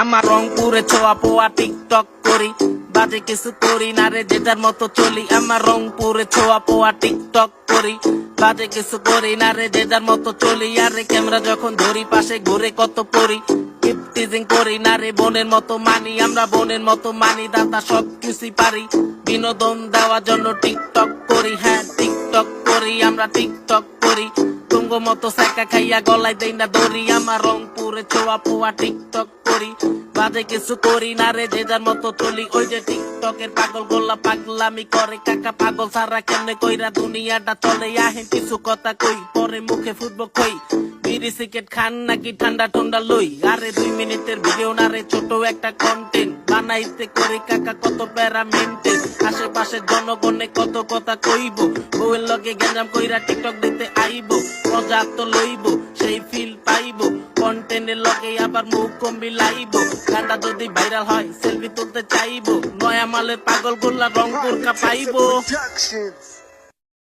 আমার রংপুরে ছোয়া পোয়া টিকটক করি, বাজে কিছু করি না রে, যেটার মতো চলি। আমার রংপুরে ছোয়া পোয়া টিকটক করি, বাজে কিছু করি না রে, যেটার মতো চলি। আরে ক্যামেরা যখন ধরি পাশে ঘুরে কত পড়ি, টিজিং করি না রে, বোনের মতো মানি। আমরা বোনের মতো মানি, দাদা সব কিছুই পারি। বিনোদন দেওয়ার জন্য টিকটক করি, হ্যাঁ টিকটক করি, আমরা টিকটক করি। তুঙ্গ মতো সেকা খাইয়া গলায় দেই না দড়ি। আমার রংপুরে ছোয়া পোয়া টিকটক করি, বাজে কিছু করি না রে, যে যার মতো চলি। ওই যে টিকটকের পাগল গোল্লা পাগলামি করে, কাকা পাগল সারা কেমনে কইরা দুনিয়াটা চলে। আহেন কিছু কথা কই, পরে মুখে ফুটবো কই। বিড়ি সিগারেট খান নাকি ঠান্ডা ঠান্ডা লই। আরে 2 মিনিটের ভিডিও না রে, ছোট একটা কন্টেন্ট বানাইতে করি কাকা কত প্যারা মেনটেন। আশেপাশের জনগণে কত কথা কইব, বউয়ের লগে গেঞ্জাম কইরা টিকটক দিতে আইব। মজা তো লইব, সেই ফিল পাইব, কন্টেন্টের লগে আবার মুখ কম্বি লাইব। গানটা যদি ভাইরাল হয় সেলফি তুলতে চাইব, নয়া মালের পাগল গোল্লা রংপুর কাপাইব।